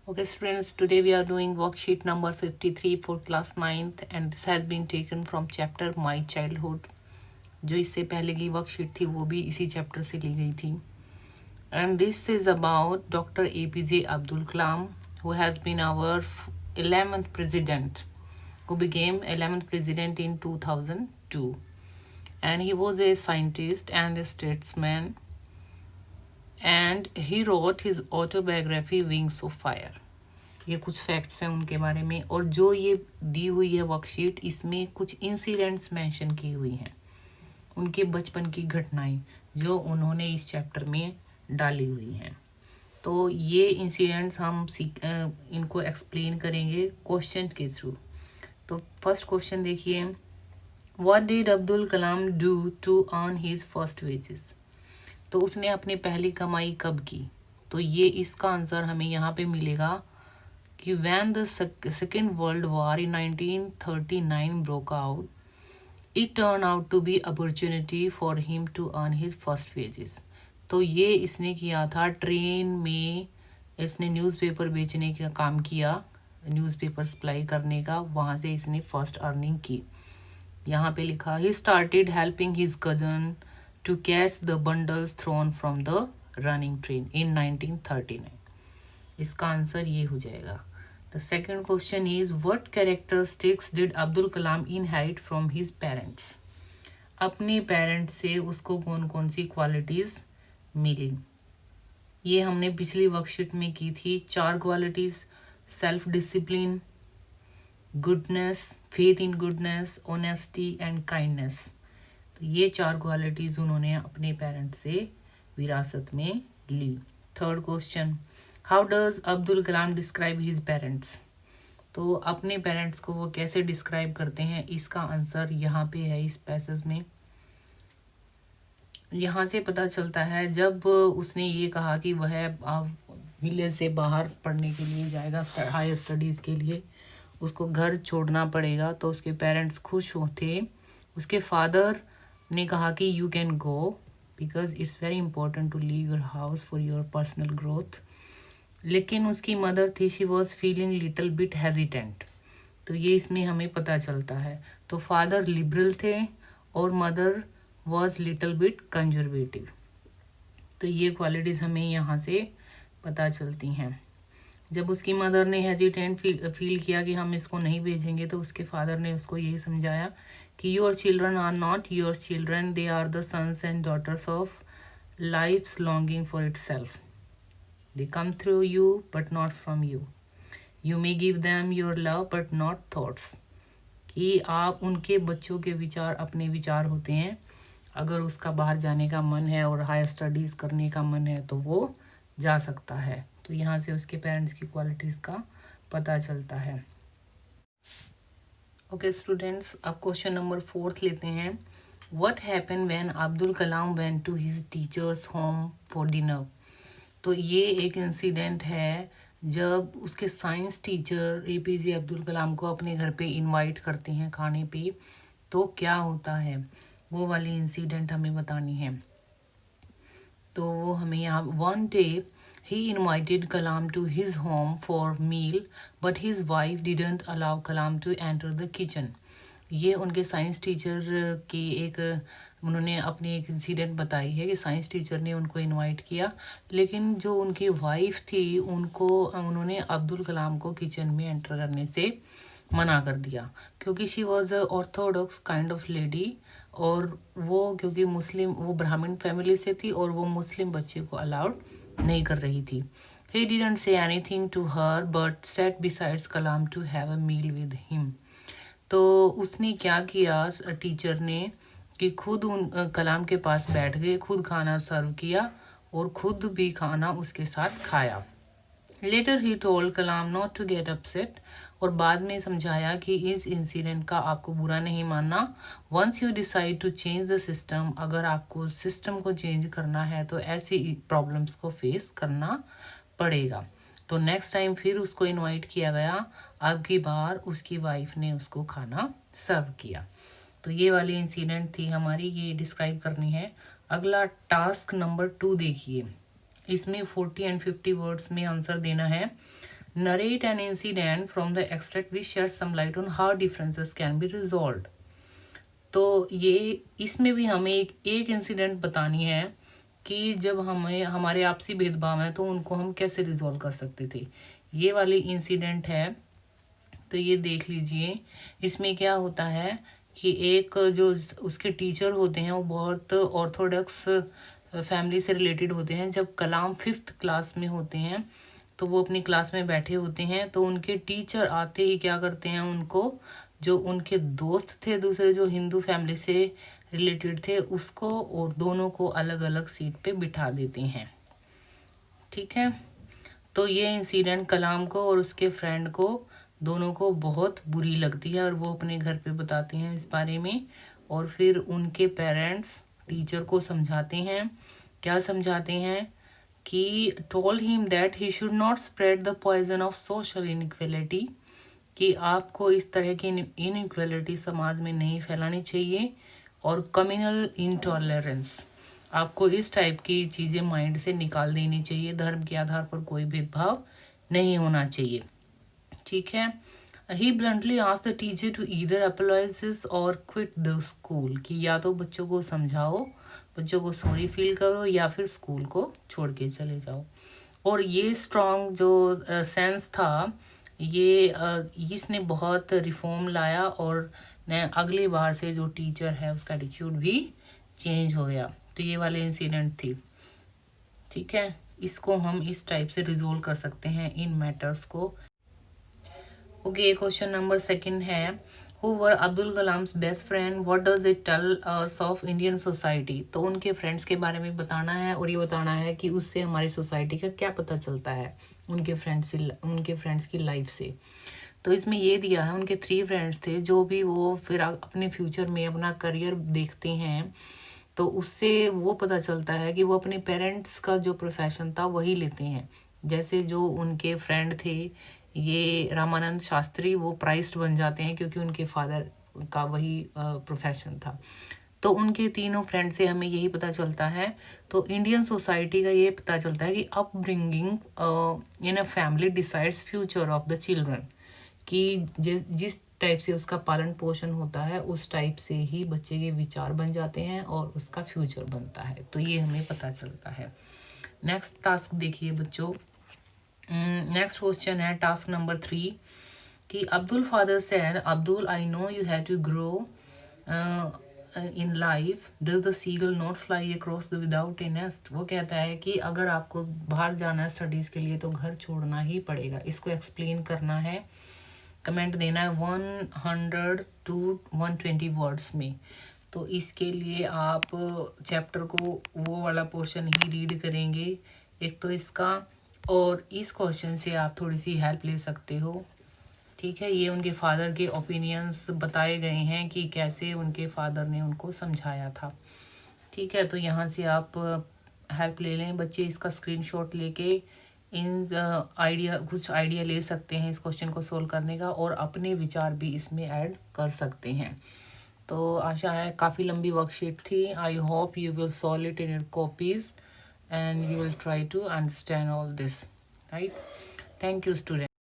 Okay, students, today we are doing worksheet number 53 for class 9th and this has been taken from chapter My Childhood. जो इससे पहले की worksheet थी वो भी इसी चैप्टर से ली गई थी. And this is about Dr. APJ Abdul Kalam, who has been our 11th president, who became 11th president in 2002. And he was a scientist and a statesman, and he wrote his autobiography Wings of Fire. ये कुछ facts हैं उनके बारे में. और जो ये दी हुई है वर्कशीट, इसमें कुछ इंसिडेंट्स मेंशन की हुई हैं, उनके बचपन की घटनाएं जो उन्होंने इस चैप्टर में डाली हुई हैं. तो ये इंसिडेंट्स हम इनको एक्सप्लेन करेंगे क्वेश्चन के थ्रू. तो फर्स्ट क्वेश्चन देखिए, what did Abdul Kalam do to earn his first wages. तो उसने अपनी पहली कमाई कब की. तो ये इसका आंसर हमें यहाँ पे मिलेगा कि when the second world war in 1939 broke out, it turned out to be opportunity for him to earn his first wages. तो ये इसने किया था ट्रेन में, इसने न्यूज़पेपर बेचने का काम किया, न्यूज़पेपर सप्लाई करने का, वहाँ से इसने फर्स्ट अर्निंग की. यहाँ पे लिखा he started helping his cousin to catch the bundles thrown from the running train in 1939. इसका आंसर ये हो जाएगा. The second question is, what characteristics did Abdul Kalam inherit from his parents? अपने parents से उसको कौन कौन सी क्वालिटीज मिली. ये हमने पिछली वर्कशीट में की थी. 4 qualities: self discipline, goodness, faith in goodness, honesty and kindness. तो ये 4 क्वालिटीज उन्होंने अपने पेरेंट्स से विरासत में ली. Third question, how does Abdul Kalam describe his parents. तो अपने पेरेंट्स को वो कैसे डिस्क्राइब करते हैं, इसका आंसर यहाँ पे है इस पैसेज में. यहाँ से पता चलता है जब उसने ये कहा कि वह विलेज से बाहर पढ़ने के लिए जाएगा, हायर स्टडीज़ के लिए उसको घर छोड़ना पड़ेगा, तो उसके पेरेंट्स खुश होते. उसके फादर ने कहा कि you can go because it's very important to leave your house for your personal growth. लेकिन उसकी मदर थी, she was feeling little bit hesitant. तो ये इसमें हमें पता चलता है. तो फादर लिबरल थे और mother was little bit conservative. तो ये क्वालिटीज़ हमें यहाँ से पता चलती हैं. जब उसकी मदर ने हेजिटेंट फील किया कि हम इसको नहीं भेजेंगे, तो उसके फादर ने उसको यही समझाया कि your children are not your children, they are the sons and daughters of life's longing for itself. They come through you but not from you. You may give them your love but not thoughts. कि आप उनके बच्चों के विचार अपने विचार होते हैं. अगर उसका बाहर जाने का मन है और हायर स्टडीज़ करने का मन है तो वो जा सकता है. तो यहाँ से उसके पेरेंट्स की क्वालिटीज़ का पता चलता है. ओके स्टूडेंट्स, अब क्वेश्चन नंबर 4 लेते हैं. What happened when Abdul Kalam went to his teacher's home for dinner? तो ये एक इंसिडेंट है जब उसके science teacher APJ Abdul Kalam को अपने घर पे इनवाइट करते हैं खाने पे. तो क्या होता है, वो वाली इंसिडेंट हमें बतानी है. तो वो हमें यहाँ, one day he invited Kalam to his home for meal but his wife didn't allow Kalam to enter the kitchen. ये उनके साइंस टीचर की एक, उन्होंने अपनी एक इंसिडेंट बताई है कि साइंस टीचर ने उनको इनवाइट किया, लेकिन जो उनकी वाइफ थी उन्होंने अब्दुल कलाम को किचन में एंटर करने से मना कर दिया, क्योंकि she was a Orthodox kind of lady. और वो क्योंकि मुस्लिम, वो ब्राह्मण फैमिली से थी और वो मुस्लिम बच्चे को अलाउड नहीं कर रही थी. He didn't say anything to her but sat besides Kalam to have a meal with him. तो उसने क्या किया टीचर ने कि खुद उन कलाम के पास बैठ गए, खुद खाना सर्व किया और खुद भी खाना उसके साथ खाया. Later he told Kalam not to get upset. और बाद में समझाया कि इस इंसिडेंट का आपको बुरा नहीं मानना. Once you decide to change the system, अगर आपको सिस्टम को चेंज करना है तो ऐसी प्रॉब्लम्स को फेस करना पड़ेगा. तो नेक्स्ट टाइम फिर उसको इनवाइट किया गया. अब की बार उसकी वाइफ ने उसको खाना सर्व किया. तो ये वाली इंसिडेंट थी हमारी, ये डिस्क्राइब करनी है. अगला टास्क नंबर 2 देखिए. इसमें 40 and 50 वर्ड्स में आंसर देना है. Narrate an incident from the extract which shed some light on how differences can be resolve. तो ये इसमें भी हमें एक इंसिडेंट बतानी है कि जब हमें हमारे आपसी भेदभाव हैं तो उनको हम कैसे रिजॉल्व कर सकते थे। ये वाली इंसिडेंट है, तो ये देख लीजिए। इसमें क्या होता है कि एक जो उसके टीचर होते हैं वो बहुत ऑर्थोडॉक्स फैमिली से रिलेटेड होते हैं। जब कलाम 5th क्लास में होते हैं तो वो अपनी क्लास में बैठे होते हैं, तो उनके टीचर आते ही क्या करते हैं, उनको जो उनके दोस्त थे दूसरे जो हिंदू फैमिली से रिलेटेड थे उसको और दोनों को अलग अलग सीट पे बिठा देते हैं। ठीक है, तो ये इंसिडेंट कलाम को और उसके फ्रेंड को दोनों को बहुत बुरी लगती है और वो अपने घर पे बताते हैं इस बारे में। और फिर उनके पेरेंट्स टीचर को समझाते हैं। क्या समझाते हैं कि told him that he should not spread the poison of social inequality, कि आपको इस तरह की इनइक्वलिटी समाज में नहीं फैलानी चाहिए। और कम्युनल इंटॉलरेंस, आपको इस टाइप की चीज़ें माइंड से निकाल देनी चाहिए। धर्म के आधार पर कोई भेदभाव नहीं होना चाहिए। ठीक है, he bluntly asked the teacher to either apologize और क्विट द स्कूल, कि या तो बच्चों को समझाओ, बच्चों को सॉरी फील करो, या फिर स्कूल को छोड़ के चले जाओ। और ये स्ट्रॉन्ग जो सेंस था, ये इसने बहुत रिफॉर्म लाया और ने अगली बार से जो टीचर है उसका एटीट्यूड भी चेंज हो गया। तो ये वाले इंसिडेंट थी। ठीक है, इसको हम इस टाइप से रिजोल्व कर सकते हैं इन मैटर्स को। ओके, क्वेश्चन नंबर 2 है, who were Abdul Kalam's best friend, what does it tell us of Indian society. तो उनके फ्रेंड्स के बारे में बताना है और ये बताना है कि उससे हमारी सोसाइटी का क्या पता चलता है उनके फ्रेंड्स की लाइफ से। तो इसमें ये दिया है, उनके 3 फ्रेंड्स थे जो भी वो फिर अपने फ्यूचर में अपना करियर देखते हैं, तो उससे वो पता चलता है कि वो अपने पेरेंट्स का जो प्रोफेशन था वही लेते हैं। जैसे जो उनके फ्रेंड थे ये रामानंद शास्त्री, वो प्राइस्ट बन जाते हैं क्योंकि उनके फादर का वही प्रोफेशन था। तो उनके तीनों फ्रेंड से हमें यही पता चलता है। तो इंडियन सोसाइटी का ये पता चलता है कि upbringing in a family decides future of the children, कि जिस टाइप से उसका पालन पोषण होता है उस टाइप से ही बच्चे के विचार बन जाते हैं और उसका फ्यूचर बनता है। तो ये हमें पता चलता है। नेक्स्ट टास्क देखिए बच्चों। नेक्स्ट क्वेश्चन है टास्क नंबर 3 कि Abdul father said, Abdul I know you have to grow in life, does the seagull not fly across the without a nest. वो कहता है कि अगर आपको बाहर जाना है स्टडीज़ के लिए तो घर छोड़ना ही पड़ेगा। इसको एक्सप्लेन करना है, कमेंट देना है 100 to 120 वर्ड्स में। तो इसके लिए आप चैप्टर को वो वाला पोर्शन ही रीड करेंगे एक तो इसका, और इस क्वेश्चन से आप थोड़ी सी हेल्प ले सकते हो। ठीक है, ये उनके फादर के ओपिनियंस बताए गए हैं कि कैसे उनके फादर ने उनको समझाया था। ठीक है, तो यहाँ से आप हेल्प ले लें। बच्चे इसका स्क्रीनशॉट लेके इन कुछ आइडिया ले सकते हैं इस क्वेश्चन को सोल्व करने का और अपने विचार भी इसमें ऐड कर सकते हैं। तो आशा है, काफ़ी लंबी वर्कशीट थी। I hope you will solve it in your copies and you will try to understand all this, right? Thank you, students.